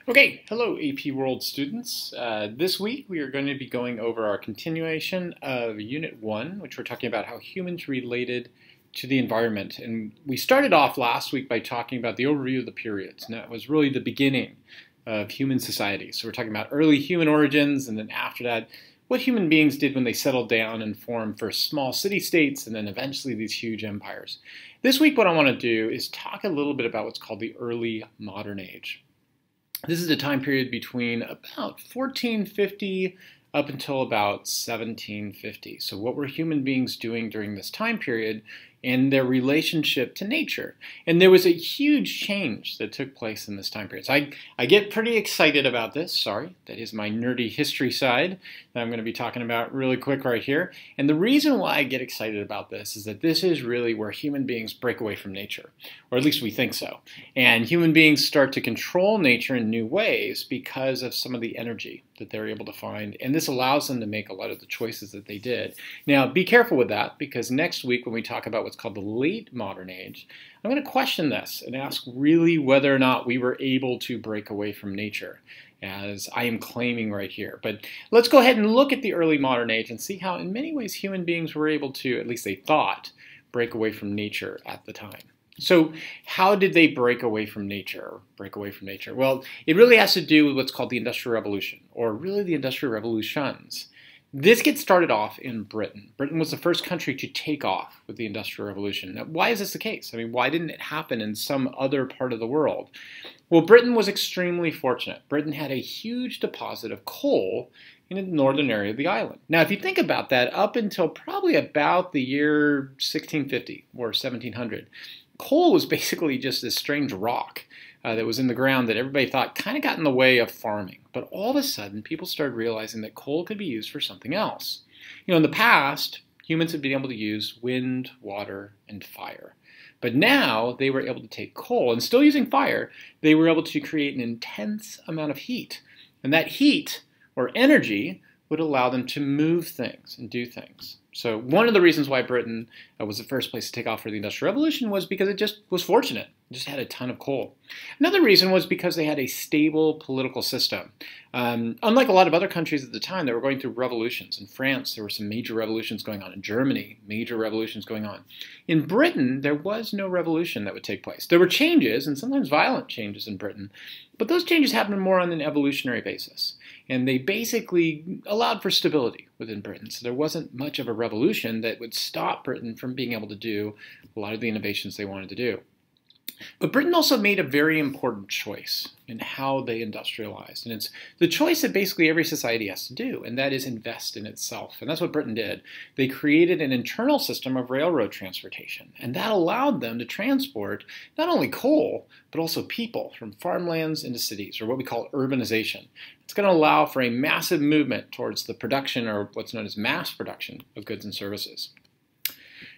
Okay, hello AP World students. This week we are going to be going over our continuation of Unit 1, which we're talking about how humans related to the environment. And we started off last week by talking about the overview of the periods, and that was really the beginning of human society. So we're talking about early human origins, and then after that, what human beings did when they settled down and formed first small city-states, and then eventually these huge empires. This week what I want to do is talk a little bit about what's called the early modern age. This is a time period between about 1450 up until about 1750. So what were human beings doing during this time period and their relationship to nature? And there was a huge change that took place in this time period. So I get pretty excited about this. Sorry, that is my nerdy history side that I'm going to be talking about really quick right here. And the reason why I get excited about this is that this is really where human beings break away from nature, or at least we think so. And human beings start to control nature in new ways because of some of the energy that they're able to find. And this allows them to make a lot of the choices that they did. Now, be careful with that, because next week when we talk about what's called the late modern age, I'm going to question this and ask really whether or not we were able to break away from nature, as I am claiming right here. But let's go ahead and look at the early modern age and see how in many ways human beings were able to, at least they thought, break away from nature at the time. So how did they break away from nature? Well, it really has to do with what's called the Industrial Revolution, or really the Industrial Revolutions. This gets started off in Britain. Britain was the first country to take off with the Industrial Revolution. Now, why is this the case? I mean, why didn't it happen in some other part of the world? Well, Britain was extremely fortunate. Britain had a huge deposit of coal in the northern area of the island. Now, if you think about that, up until probably about the year 1650 or 1700, coal was basically just this strange rock that was in the ground that everybody thought kind of got in the way of farming. But all of a sudden, people started realizing that coal could be used for something else. You know, in the past, humans had been able to use wind, water, and fire. But now they were able to take coal, and still using fire, they were able to create an intense amount of heat. And that heat, or energy, would allow them to move things and do things. So one of the reasons why Britain was the first place to take off for the Industrial Revolution was because it just was fortunate. It just had a ton of coal. Another reason was because they had a stable political system. Unlike a lot of other countries at the time that were going through revolutions. In France, there were some major revolutions going on. In Germany, major revolutions going on. In Britain, there was no revolution that would take place. There were changes, and sometimes violent changes in Britain, but those changes happened more on an evolutionary basis. And they basically allowed for stability within Britain. So there wasn't much of a revolution that would stop Britain from being able to do a lot of the innovations they wanted to do. But Britain also made a very important choice in how they industrialized. And it's the choice that basically every society has to do, and that is invest in itself. And that's what Britain did. They created an internal system of railroad transportation, and that allowed them to transport not only coal, but also people from farmlands into cities, or what we call urbanization. It's going to allow for a massive movement towards the production, or what's known as mass production, of goods and services.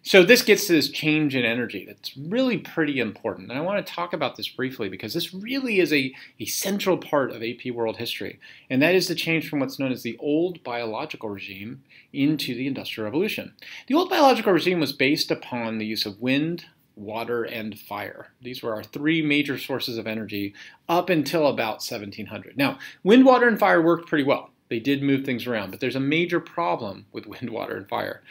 So this gets to this change in energy that's really pretty important. And I want to talk about this briefly because this really is a central part of AP World History. And that is the change from what's known as the old biological regime into the Industrial Revolution. The old biological regime was based upon the use of wind, water, and fire. These were our three major sources of energy up until about 1700. Now, wind, water, and fire worked pretty well. They did move things around, but there's a major problem with wind, water, and fire.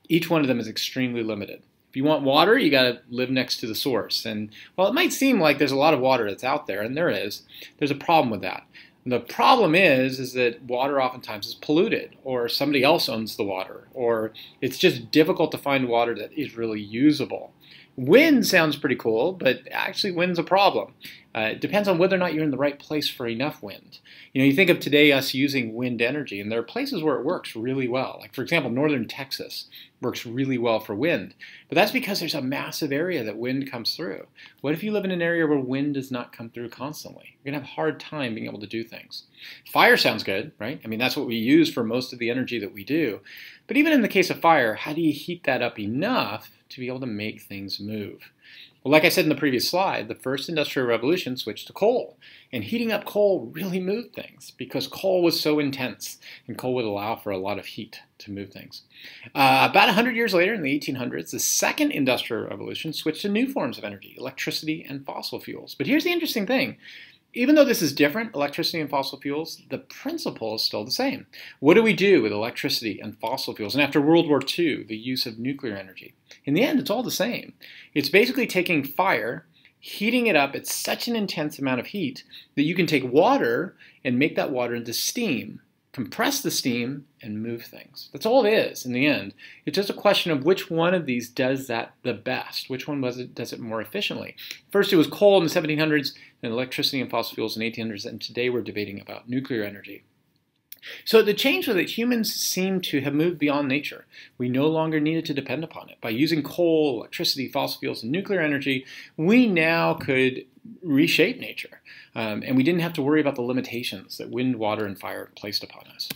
Each one of them is extremely limited. If you want water, you got to live next to the source. And while it might seem like there's a lot of water that's out there, and there is, there's a problem with that. And the problem is that water oftentimes is polluted, or somebody else owns the water, or it's just difficult to find water that is really usable. Wind sounds pretty cool, but actually wind's a problem. It depends on whether or not you're in the right place for enough wind. You know, you think of today us using wind energy, and there are places where it works really well. Like, for example, northern Texas works really well for wind. But that's because there's a massive area that wind comes through. What if you live in an area where wind does not come through constantly? You're going to have a hard time being able to do things. Fire sounds good, right? I mean, that's what we use for most of the energy that we do. But even in the case of fire, how do you heat that up enough to be able to make things move? Well, like I said in the previous slide, the first Industrial Revolution switched to coal. And heating up coal really moved things because coal was so intense, and coal would allow for a lot of heat to move things. About 100 years later, in the 1800s, the second Industrial Revolution switched to new forms of energy, electricity and fossil fuels. But here's the interesting thing. even though this is different, electricity and fossil fuels, the principle is still the same. What do we do with electricity and fossil fuels? And after World War II, the use of nuclear energy. In the end, it's all the same. It's basically taking fire, heating it up at such an intense amount of heat that you can take water and make that water into steam, compress the steam, and move things. That's all it is in the end. It's just a question of which one of these does that the best, which one does it more efficiently. First it was coal in the 1700s, then electricity and fossil fuels in the 1800s, and today we're debating about nuclear energy. So the change was that humans seem to have moved beyond nature. We no longer needed to depend upon it. By using coal, electricity, fossil fuels, and nuclear energy, we now could reshape nature. And we didn't have to worry about the limitations that wind, water, and fire placed upon us.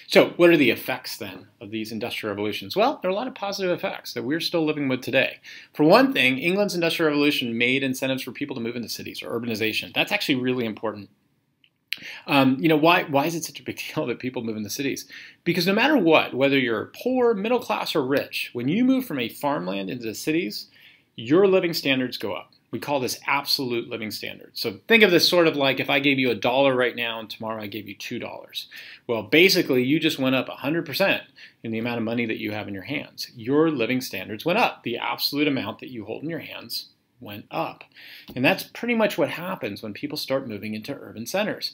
So what are the effects then of these industrial revolutions? Well, there are a lot of positive effects that we're still living with today. For one thing, England's industrial revolution made incentives for people to move into cities, or urbanization. That's actually really important. Why is it such a big deal that people move into cities? Because no matter what, whether you're poor, middle class, or rich, when you move from a farmland into the cities, your living standards go up. We call this absolute living standard. So think of this sort of like if I gave you $1 right now and tomorrow I gave you $2. Well, basically you just went up 100% in the amount of money that you have in your hands. Your living standards went up. The absolute amount that you hold in your hands went up. And that's pretty much what happens when people start moving into urban centers.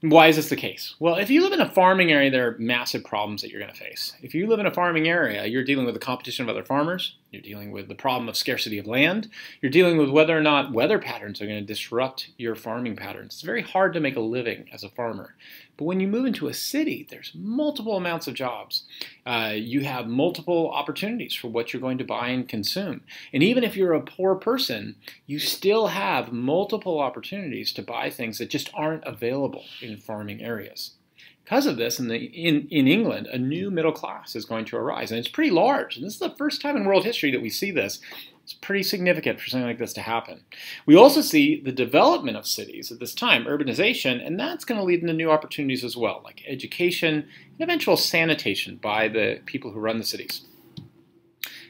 Why is this the case? Well, if you live in a farming area, there are massive problems that you're going to face. If you live in a farming area, you're dealing with the competition of other farmers, you're dealing with the problem of scarcity of land, you're dealing with whether or not weather patterns are going to disrupt your farming patterns. It's very hard to make a living as a farmer. But when you move into a city, there's multiple amounts of jobs. You have multiple opportunities for what you're going to buy and consume. And even if you're a poor person, you still have multiple opportunities to buy things that just aren't available in farming areas. Because of this, in England, a new middle class is going to arise. And it's pretty large. And this is the first time in world history that we see this. It's pretty significant for something like this to happen. We also see the development of cities at this time, urbanization, and that's going to lead into new opportunities as well, like education and eventual sanitation by the people who run the cities.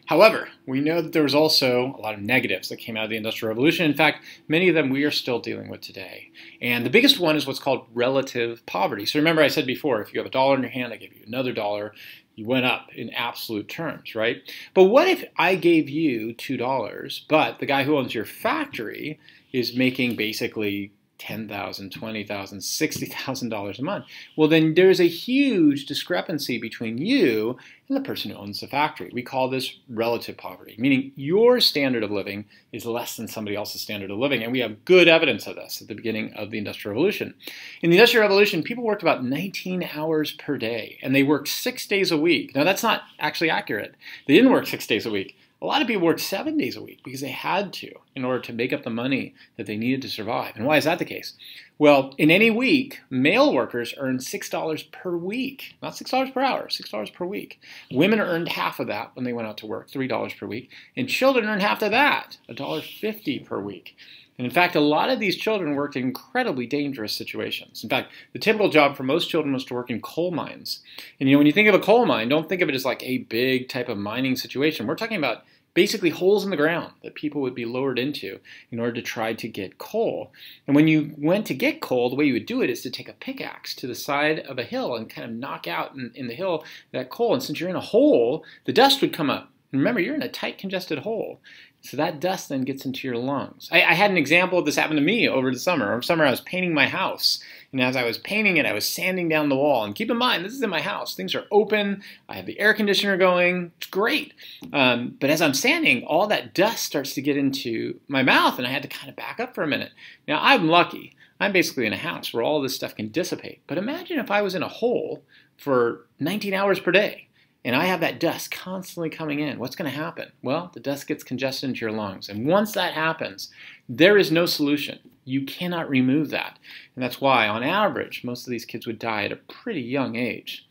However, we know that there was also a lot of negatives that came out of the Industrial Revolution. In fact, many of them we are still dealing with today. And the biggest one is what's called relative poverty. So remember I said before, if you have $1 in your hand, I give you another $1. You went up in absolute terms, right? But what if I gave you $2, but the guy who owns your factory is making basically $10,000, $20,000, $60,000 a month? Well, then there's a huge discrepancy between you and the person who owns the factory. We call this relative poverty, meaning your standard of living is less than somebody else's standard of living. And we have good evidence of this at the beginning of the Industrial Revolution. In the Industrial Revolution, people worked about 19 hours per day, and they worked 6 days a week. Now, that's not actually accurate. They didn't work 6 days a week. A lot of people worked 7 days a week because they had to in order to make up the money that they needed to survive. And why is that the case? Well, in any week, male workers earned $6 per week, not $6 per hour, $6 per week. Women earned half of that when they went out to work, $3 per week, and children earned half of that, $1.50 per week. And in fact, a lot of these children worked in incredibly dangerous situations. In fact, the typical job for most children was to work in coal mines. And when you think of a coal mine, don't think of it as like a big type of mining situation. We're talking about basically holes in the ground that people would be lowered into in order to try to get coal. And when you went to get coal, the way you would do it is to take a pickaxe to the side of a hill and kind of knock out in the hill that coal. And since you're in a hole, the dust would come up. And remember, you're in a tight, congested hole. So that dust then gets into your lungs. I had an example of this happen to me over the summer. Over summer, I was painting my house. And as I was painting it, I was sanding down the wall. And keep in mind, this is in my house. Things are open. I have the air conditioner going. It's great. But as I'm sanding, all that dust starts to get into my mouth, and I had to kind of back up for a minute. Now, I'm lucky. I'm basically in a house where all this stuff can dissipate. But imagine if I was in a hole for 19 hours per day. And I have that dust constantly coming in. What's going to happen? Well, the dust gets congested into your lungs. And once that happens, there is no solution. You cannot remove that. And that's why, on average, most of these kids would die at a pretty young age.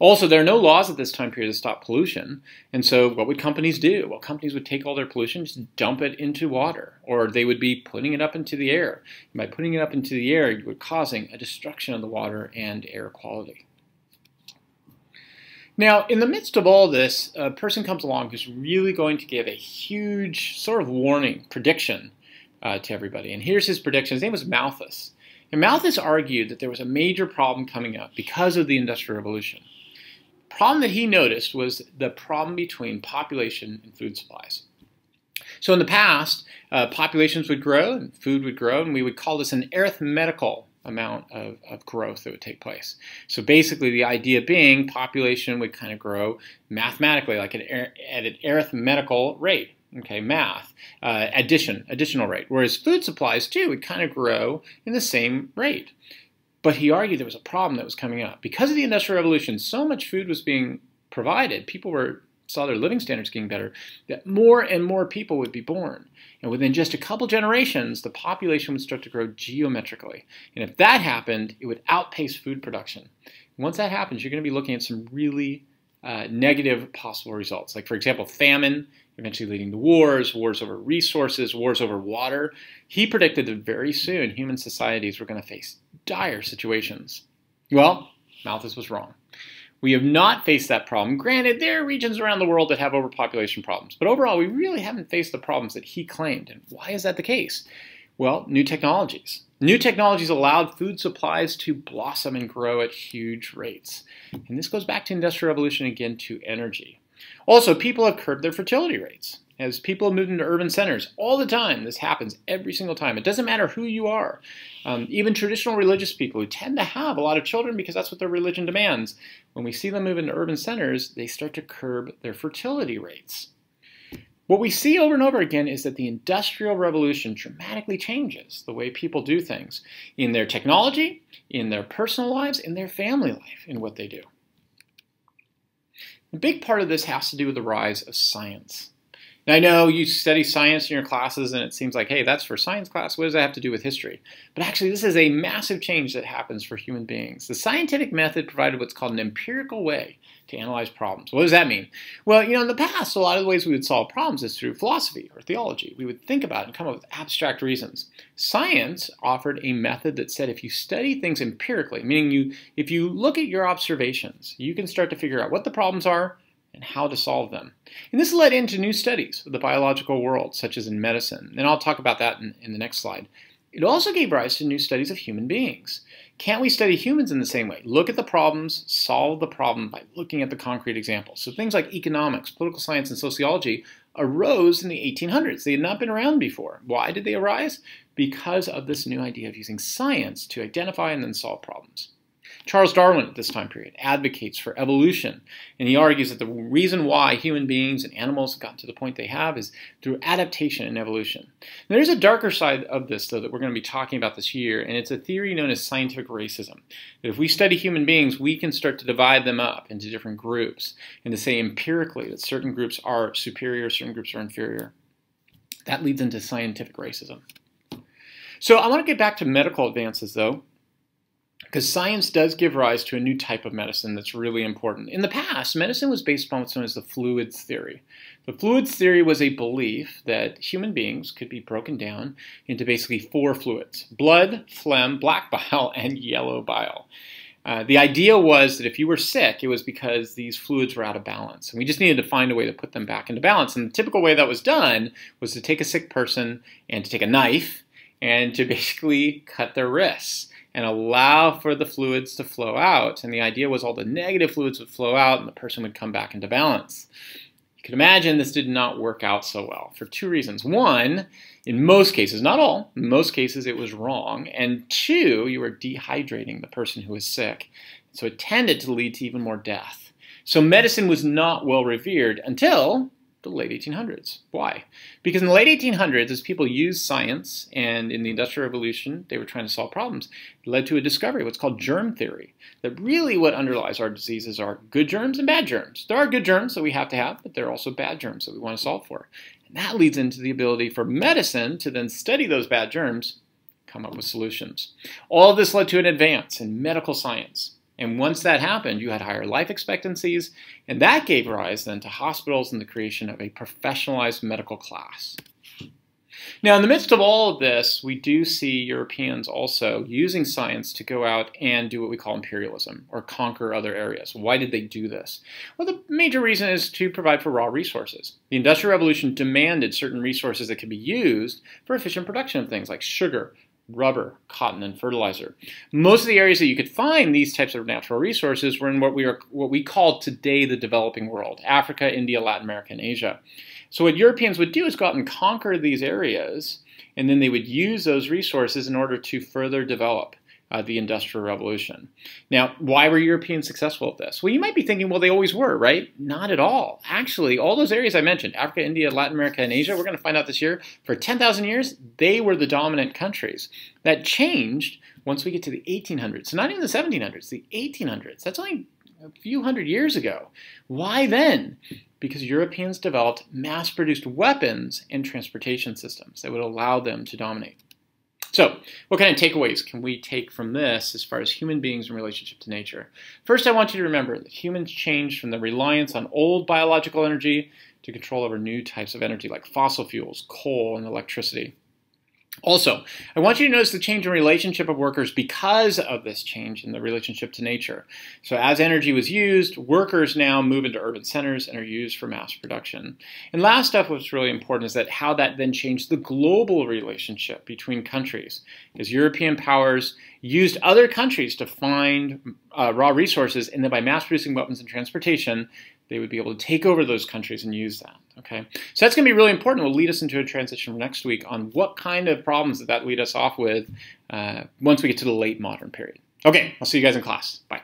Also, there are no laws at this time period to stop pollution. And so what would companies do? Well, companies would take all their pollution, just dump it into water. Or they would be putting it up into the air. And by putting it up into the air, you were causing a destruction of the water and air quality. Now, in the midst of all this, a person comes along who's really going to give a huge sort of warning, prediction, to everybody. And here's his prediction. His name was Malthus. And Malthus argued that there was a major problem coming up because of the Industrial Revolution. The problem that he noticed was the problem between population and food supplies. So in the past, populations would grow and food would grow, and we would call this an arithmetical amount of growth that would take place. So basically the idea being population would kind of grow mathematically, like at an arithmetical rate. Okay, math, additional rate. Whereas food supplies, too, would kind of grow in the same rate. But he argued there was a problem that was coming up. Because of the Industrial Revolution, so much food was being provided, people saw their living standards getting better, that more and more people would be born. And within just a couple generations, the population would start to grow geometrically. And if that happened, it would outpace food production. And once that happens, you're going to be looking at some really negative possible results. Like, for example, famine, eventually leading to wars over resources, wars over water. He predicted that very soon human societies were going to face dire situations. Well, Malthus was wrong. We have not faced that problem. Granted, there are regions around the world that have overpopulation problems, but overall, we really haven't faced the problems that he claimed. And why is that the case? Well, new technologies. New technologies allowed food supplies to blossom and grow at huge rates. And this goes back to Industrial Revolution again, to energy. Also, people have curbed their fertility rates. As people have moved into urban centers all the time, this happens every single time. It doesn't matter who you are. Even traditional religious people who tend to have a lot of children because that's what their religion demands, when we see them move into urban centers, they start to curb their fertility rates. What we see over and over again is that the Industrial Revolution dramatically changes the way people do things in their technology, in their personal lives, in their family life, in what they do. A big part of this has to do with the rise of science. Now, I know you study science in your classes and it seems like, hey, that's for science class. What does that have to do with history? But actually, this is a massive change that happens for human beings. The scientific method provided what's called an empirical way to analyze problems. What does that mean? Well, in the past, a lot of the ways we would solve problems is through philosophy or theology. We would think about it and come up with abstract reasons. Science offered a method that said if you study things empirically, meaning if you look at your observations, you can start to figure out what the problems are and how to solve them. And this led into new studies of the biological world, such as in medicine. And I'll talk about that in the next slide. It also gave rise to new studies of human beings. Can't we study humans in the same way? Look at the problems, solve the problem by looking at the concrete examples. So things like economics, political science, and sociology arose in the 1800s. They had not been around before. Why did they arise? Because of this new idea of using science to identify and then solve problems. Charles Darwin at this time period advocates for evolution, and he argues that the reason why human beings and animals have gotten to the point they have is through adaptation and evolution. Now, there's a darker side of this, though, that we're going to be talking about this year, and it's a theory known as scientific racism. That if we study human beings, we can start to divide them up into different groups and to say empirically that certain groups are superior, certain groups are inferior. That leads into scientific racism. So I want to get back to medical advances, though, because science does give rise to a new type of medicine that's really important. In the past, medicine was based on what's known as the fluids theory. The fluids theory was a belief that human beings could be broken down into basically 4 fluids: blood, phlegm, black bile, and yellow bile. The idea was that if you were sick, it was because these fluids were out of balance. And we just needed to find a way to put them back into balance. And the typical way that was done was to take a sick person and to take a knife and to basically cut their wrists and allow for the fluids to flow out. And the idea was all the negative fluids would flow out and the person would come back into balance. You can imagine this did not work out so well for 2 reasons. 1, in most cases, not all, in most cases it was wrong. And 2, you were dehydrating the person who was sick. So it tended to lead to even more death. So medicine was not well revered until the late 1800s. Why? Because in the late 1800s, as people used science, and in the Industrial Revolution, they were trying to solve problems, it led to a discovery, what's called germ theory, that really what underlies our diseases are good germs and bad germs. There are good germs that we have to have, but there are also bad germs that we want to solve for. And that leads into the ability for medicine to then study those bad germs, come up with solutions. All of this led to an advance in medical science. And once that happened, you had higher life expectancies, and that gave rise then to hospitals and the creation of a professionalized medical class. Now, in the midst of all of this, we do see Europeans also using science to go out and do what we call imperialism, or conquer other areas. Why did they do this? Well, the major reason is to provide for raw resources. The Industrial Revolution demanded certain resources that could be used for efficient production of things like sugar, rubber, cotton, and fertilizer. Most of the areas that you could find these types of natural resources were in what we call today the developing world: Africa, India, Latin America, and Asia. So what Europeans would do is go out and conquer these areas, and then they would use those resources in order to further develop the Industrial Revolution. Now, why were Europeans successful at this? Well, you might be thinking, well, they always were, right? Not at all. Actually, all those areas I mentioned, Africa, India, Latin America, and Asia, we're going to find out this year, for 10,000 years, they were the dominant countries. That changed once we get to the 1800s. So not even the 1700s, the 1800s. That's only a few hundred years ago. Why then? Because Europeans developed mass-produced weapons and transportation systems that would allow them to dominate. So, what kind of takeaways can we take from this as far as human beings in relationship to nature? First, I want you to remember that humans changed from the reliance on old biological energy to control over new types of energy like fossil fuels, coal, and electricity. Also, I want you to notice the change in relationship of workers because of this change in the relationship to nature. So as energy was used, workers now move into urban centers and are used for mass production. And last up, what's really important is that how that then changed the global relationship between countries. As European powers used other countries to find raw resources, and then by mass producing weapons and transportation, they would be able to take over those countries and use that. Okay, so that's going to be really important. It will lead us into a transition for next week on what kind of problems that lead us off with once we get to the late modern period. Okay, I'll see you guys in class. Bye.